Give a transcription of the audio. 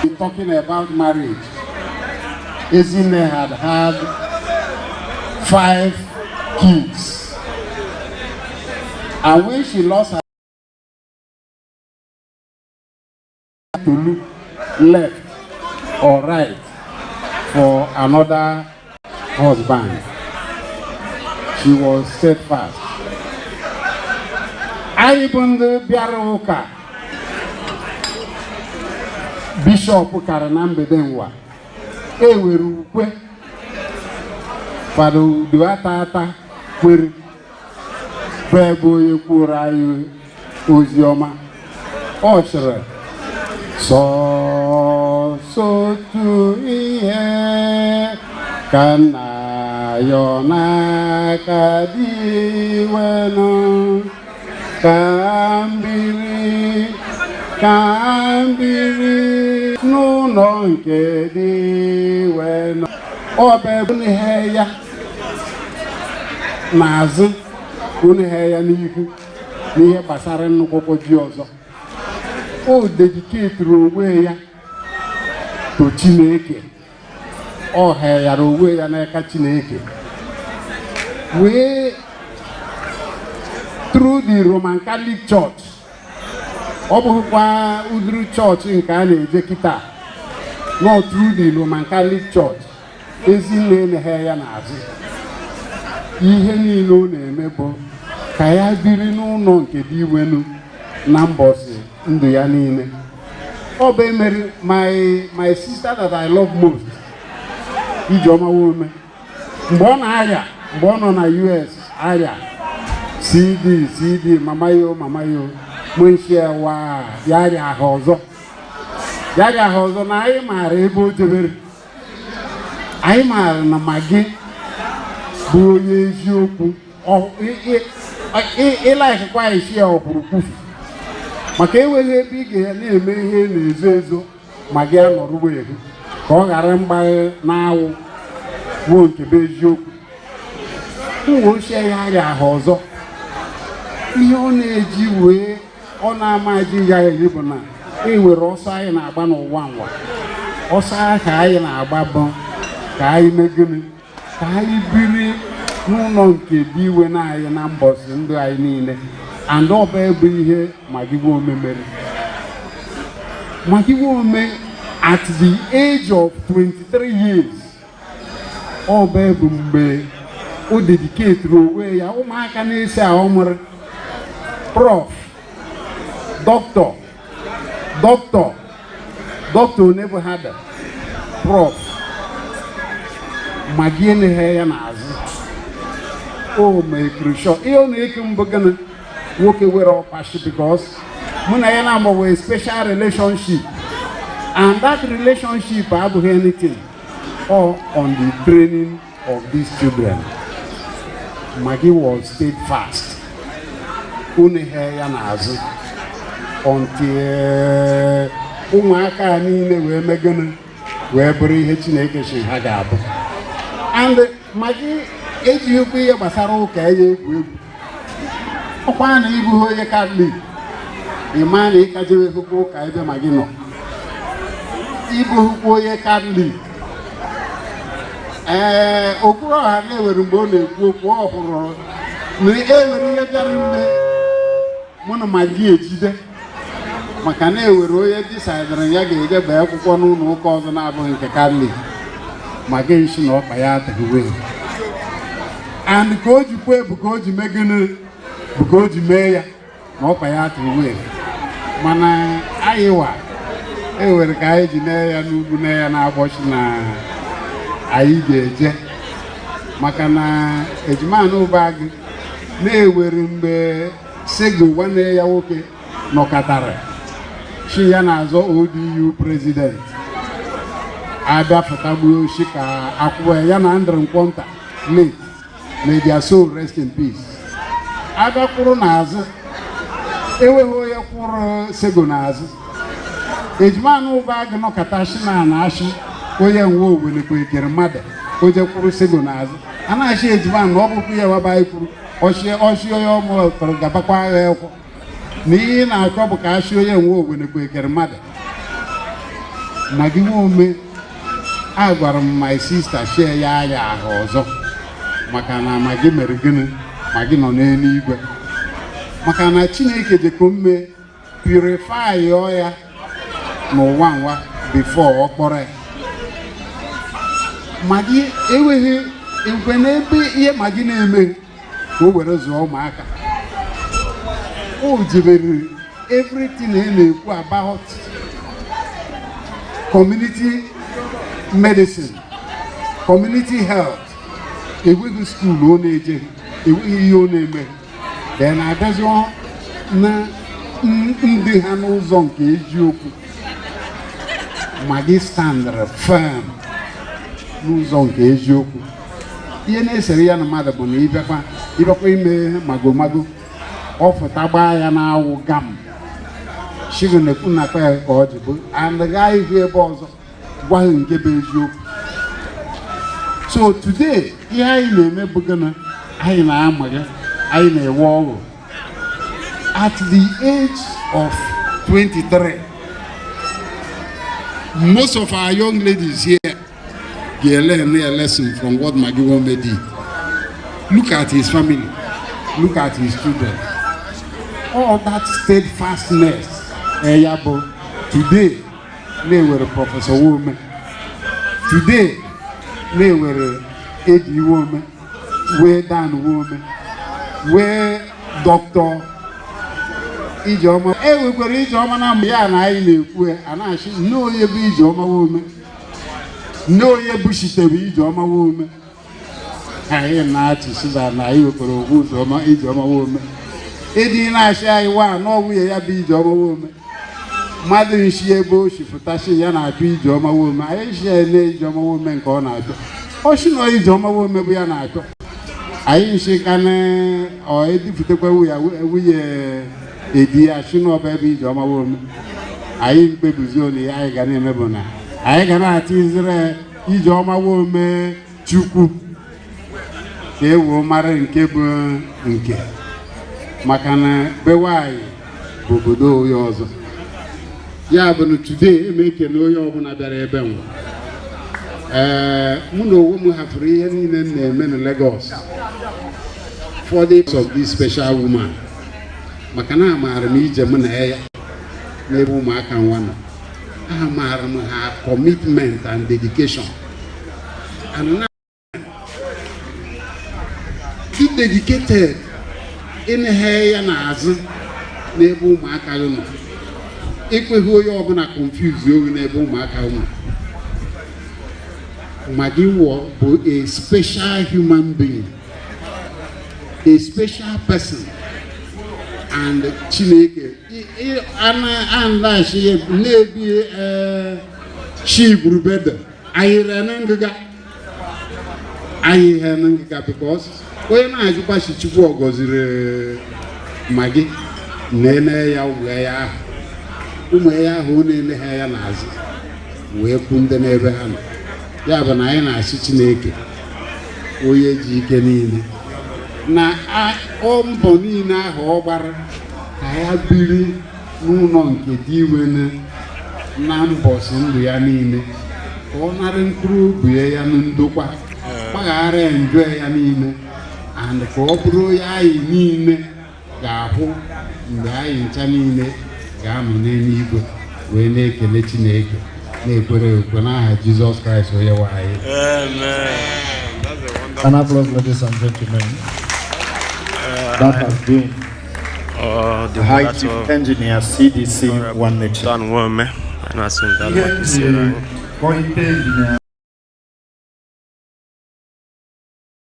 Talking about marriage, Ezinne had 5 kids, and when she lost her to look left or right for another husband, she was steadfast. I even the Biaroka Bishop Karanambe Denwa Eweru Kwe Fado Duatata Kweri Bebo Yukurayu Uzioma Oshere So to Ihe Kana Yona Kadi Weno Kambiri n'ụlọ nke dị weno ọbụ ihe ya n'azụ ihe ya n'ihu n'ihe gbasara nnukwu ji ọzọ o dediketiri onwe ya to Chineke ọ heyara onwe ya n'aka Chineke wee through the Roman Catholic Church. Ọ bụkwa udiri church nke a na-eje kịta, not through the Roman Catholic Church. Ezinne na-ehe ya n'azụ. Ihe niile ọ na-eme bụ ka ya biri n'ụlọ nke dị wenu na mbọsị ndụ ya niile. Ọ bụ emere my sister that I love most, Ijeoma Nwomeh, mgbe ọ na-arịa, mgbe ọ nọ na US arịa CD mama yo mwenshia wa yari ahozo na anyị maara ebe o jebere, anyị maara na magi bụ onye eziokwu ịlaikikwa isi ya ọkwụrụkwufu maka enweghị ebe ị ga na-eme ihe na-ezo ezo ma gị anọrụgbo ehu ka ọ ghara mgbaghe na-awụ wuo nke bụ eziokwu. Nwa ochie ya arịa ahụ ọzọ ihe ọ na-eji wee ọ na-amaji ya eri bụ na enwere ọsọ anyị na-agba n'ụwa nwa, ọsọ ka anyị na-agba bụ ka anyị megide ka anyị biri n'ụlọ nke dị iwe na anyị na mbọsị ndụ anyị niile. And ọba ebe ihe Nwomeh mere. Nwomeh at the age of 23 years ọba ebe mgbe o dediketiri onwe ya ụmụaka na-ese ahụ nwere prof, doctor never had a prof magiene ya n'azụ o mekiri sure ihe ọ na-eke mbụ gana nwoke were ọpashi because mụ na ya na-agbawe a special relationship, and that relationship abụghị anything all on the training of these children. Magi was steadfast unehe ya n'azụ until ụmụaka niile wee megana wee bụrụ ihe Chineke si ha ga-abụ. And Magi ejighị okwu ihe gbasara ụka ya egwu egwu. Ọkwa na ịbụ onye Catholic ịma na ịkajewe hụkwa ụka ebe Magi nọ, ịbụ hụkwa onye Catholic okpuru ọha na-ewere mgbe ọ na-ekwu okwu ọ hụrụ na ewere ihe bịara ime mụ na Magi ejide maka na ewere onye disaidịrị ya ga-eje bee akwụkwọ n'ụlọ ụka ọzọ na-abụghị nke Catholic. Magi nshi na ọkpa ya ataghiwe and ka o jikwa bụ ka o ji megide bụ ka o ji mee ya na ọkpa ya ataghiwe. Mana anyịwa ewere ka anyị ji nee ya n'ugwu nee ya na-agbọchi na anyị ga-eje maka na ejimana ụba gị na-ewere mgbe Sego nwanne ya nwoke nọkọtara chi ya na-azọ ODU president abịafụtagbuo shi ka akwụkwọ ya na Andrew Nkwonta late, may their soul rest in peace. Abịakwuru n'azụ enweghị onye kwụrụ Sego n'azụ. Ejimana ụba gị nọkọta shi na ashị onye nwe owenekwa ekere mmadụ oje kwuru Sego n'azụ a na-achị ejimana na ọ bụkwa ya waba anyị kwuru ọchị onye ọmụ tọrọ gabakwa agha ekwu na ihe na-achọ bụ ka achị onye nwe owenekwa ekere mmadụ. Magi Nwomeh agwara m my sister share ya ahụ ọzọ maka na Magi mere gịnị Magi nọ n'eluigwe maka na Chineke jekọ mme purify ya n'ụwa nwa before ọ kpọrọ ya. Magi enweghị ekwe n'ebe ihe Magi na-eme ka o were zụọ ụmụaka. O jebere everything he na-ekwu about community medicine, community health. Enweghị school ọ na-eje, enweghị ihe ọ na-eme. Then abịazụ na ndị ha n'ụzọ nke eziokwu. Magi standard firm n'ụzọ nke eziokwu. Ihe na-esere ya na mmadụ bụ na ịbịakwa ime magomago ọ fụta gbaa ya na-awụ gam shigo na-ekwu na akpa ya ka ọ ji bụ and gaa ihu ebe ọzọ gwa ha nke bụ eziokwu. So today ihe anyị na-eme bụ gịnị anyị na-amaga anyị na-ewe ọgwụ at the age of 23. Most of our young ladies here learn a lesson from what Magi Nwomeh did. Look at his family, look at his children. All that steadfastness, today they were Professor Nwomeh. Today they were Eddie Nwomeh, where Dan Nwomeh, where Dr. Ijeoma. We were Ijeoma na mbiya na anyị na-ekwu anachi no ye bụ Ijeoma Nwomeh. No ye bushitere Ijeoma Nwomeh. Anyị na-achị sida na anyị wekwara ogwu Ijeoma Nwomeh. Ịdị na-achị anyị wa na ọwụye ya bụ Ijeoma Nwomeh. Mmadụ nshi ebe o shifụtachi ya na-achọ Ijeoma Nwomeh. Anyị shi ene Ijeoma Nwomeh nke ọ na-achọ. O shi na Ijeoma Nwomeh bụ ya na-achọ. Anyị nshi ka na ọ edifutekwa nwunye edi ya shi na ọba ebe Ijeoma Nwomeh. Anyị mkpebizi ole ya anyị ga na-eme bụ na anyị ga na-atịzire Ijeoma Nwomeh Chukwu ka ewu mara nke bụ nke maka na bewe anyị bụ obodo onye ọzọ. Ya bụ na today eme ekele onye ọbụla bịara ebe nwa. Mụ na onwe m hafụrụ ihe niile m na-eme na Lagos for the of this special woman maka na amaara m ije m na ya n'ebe ụmụaka nwa nọ. Amaara m ha commitment and dedication and now be dedicated in ihe ya na-azụ n'ebe ụmụaka nọ. Ekweghị onye ọbụla confuse oge n'ebe ụmụaka nọ. Magi bụ a special human being, a special person, and Chineke anashi nebi she brubeda ayi renanga because onye na-ajụkwa shi Chukwu ọgọziri Magi na-ene ya ụmụ ya ahụ na-ele ha ya n'azụ wee kwu ndị n'ebe ha nọ. Ya bụ na anyị na-asị Chineke onye ji ike niile na mbọ niile ahụ ọ gbara ka ya biri n'ụlọ nke dị iwe na mbọsị ndụ ya niile ka ọ narị mkpụrụ obi ya na ndokwa gbaghara njọ ya niile and ka ọ bụrụ ya anyị niile ga-ahụ mgbe anyị ncha niile ga-anọ n'eluigwe wee na-ekele Chineke na-ekwere ekwe n'aha Jizọs Kraịst onye nwe anyị. Amen. An applause, ladies and gentlemen. That has been The High Chief Engineer CDC One Nation. Nwomeh, and I think that